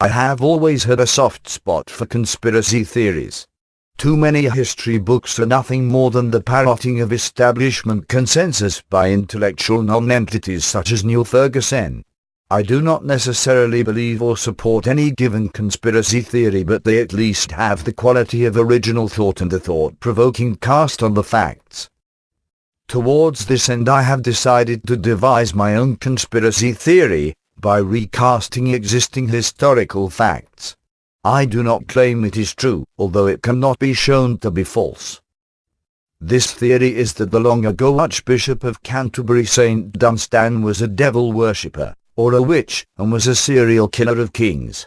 I have always had a soft spot for conspiracy theories. Too many history books are nothing more than the parroting of establishment consensus by intellectual non-entities such as Neil Ferguson. I do not necessarily believe or support any given conspiracy theory, but they at least have the quality of original thought and a thought-provoking cast on the facts. Towards this end I have decided to devise my own conspiracy theory, by recasting existing historical facts. I do not claim it is true, although it cannot be shown to be false. This theory is that the long-ago Archbishop of Canterbury St Dunstan was a devil worshipper, or a witch, and was a serial killer of kings.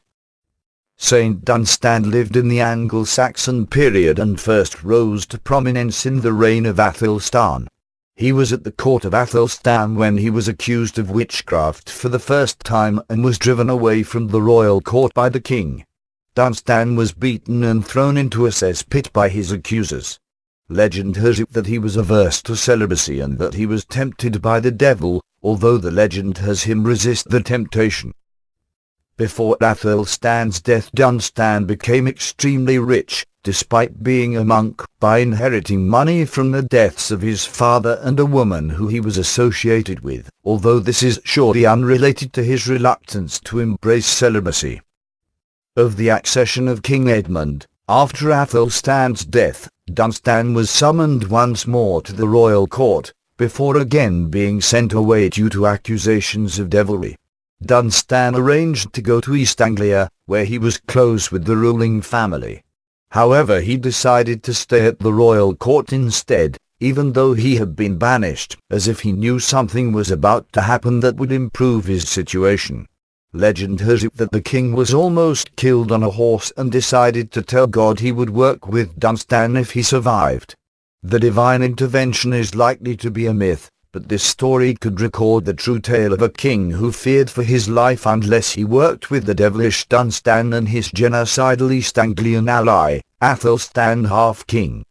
St Dunstan lived in the Anglo-Saxon period and first rose to prominence in the reign of Athelstan. He was at the court of Athelstan when he was accused of witchcraft for the first time and was driven away from the royal court by the king. Dunstan was beaten and thrown into a cesspit by his accusers. Legend has it that he was averse to celibacy and that he was tempted by the devil, although the legend has him resist the temptation. Before Athelstan's death, Dunstan became extremely rich, despite being a monk, by inheriting money from the deaths of his father and a woman who he was associated with, although this is surely unrelated to his reluctance to embrace celibacy. Of the accession of King Edmund, after Athelstan's death, Dunstan was summoned once more to the royal court, before again being sent away due to accusations of devilry. Dunstan arranged to go to East Anglia, where he was close with the ruling family. However, he decided to stay at the royal court instead, even though he had been banished, as if he knew something was about to happen that would improve his situation. Legend has it that the king was almost killed on a horse and decided to tell God he would work with Dunstan if he survived. The divine intervention is likely to be a myth, but this story could record the true tale of a king who feared for his life unless he worked with the devilish Dunstan and his genocidal East Anglian ally, Athelstan half-king.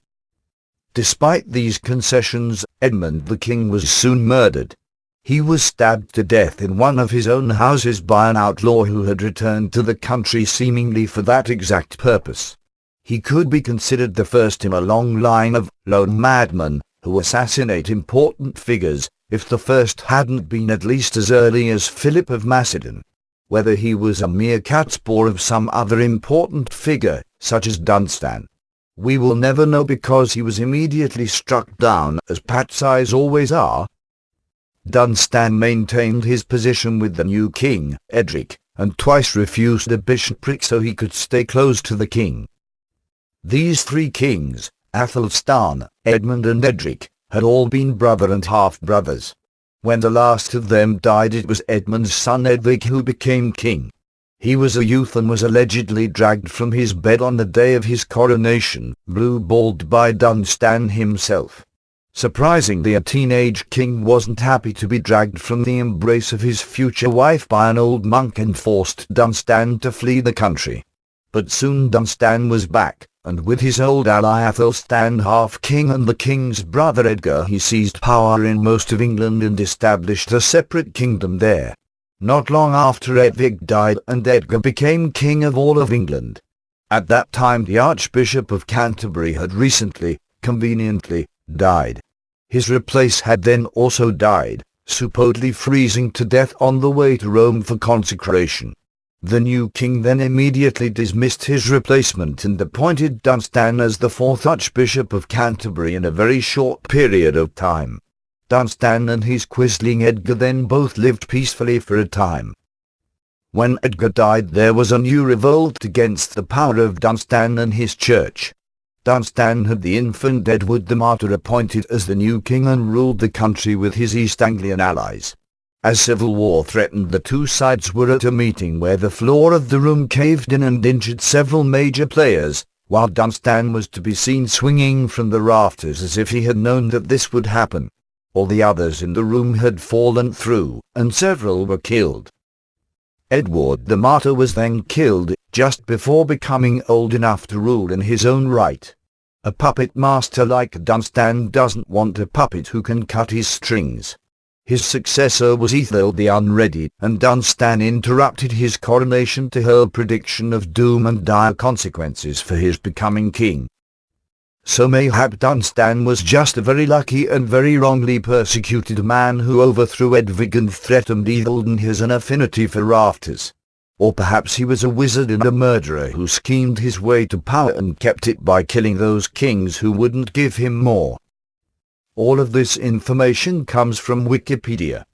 Despite these concessions, Edmund the king was soon murdered. He was stabbed to death in one of his own houses by an outlaw who had returned to the country seemingly for that exact purpose. He could be considered the first in a long line of lone madmen who assassinate important figures, if the first hadn't been at least as early as Philip of Macedon. Whether he was a mere catspaw of some other important figure, such as Dunstan, we will never know because he was immediately struck down, as Patsis always are. Dunstan maintained his position with the new king, Edric, and twice refused a bishopric so he could stay close to the king. These three kings, Athelstan, Edmund and Edric, had all been brother and half-brothers. When the last of them died, it was Edmund's son Edric who became king. He was a youth and was allegedly dragged from his bed on the day of his coronation, blue-balled by Dunstan himself. Surprisingly, a teenage king wasn't happy to be dragged from the embrace of his future wife by an old monk and forced Dunstan to flee the country. But soon Dunstan was back, and with his old ally Athelstan half-king and the king's brother Edgar, he seized power in most of England and established a separate kingdom there. Not long after, Edric died and Edgar became king of all of England. At that time the Archbishop of Canterbury had recently, conveniently, died. His replace had then also died, supposedly freezing to death on the way to Rome for consecration. The new king then immediately dismissed his replacement and appointed Dunstan as the fourth Archbishop of Canterbury in a very short period of time. Dunstan and his quisling Edgar then both lived peacefully for a time. When Edgar died, there was a new revolt against the power of Dunstan and his church. Dunstan had the infant Edward the Martyr appointed as the new king and ruled the country with his East Anglian allies. As civil war threatened, the two sides were at a meeting where the floor of the room caved in and injured several major players, while Dunstan was to be seen swinging from the rafters as if he had known that this would happen. All the others in the room had fallen through, and several were killed. Edward the Martyr was then killed, just before becoming old enough to rule in his own right. A puppet master like Dunstan doesn't want a puppet who can cut his strings. His successor was Ethel the Unready, and Dunstan interrupted his coronation to hurl prediction of doom and dire consequences for his becoming king. So mayhap Dunstan was just a very lucky and very wrongly persecuted man who overthrew Edvig and threatened Ethelden his an affinity for rafters. Or perhaps he was a wizard and a murderer who schemed his way to power and kept it by killing those kings who wouldn't give him more. All of this information comes from Wikipedia.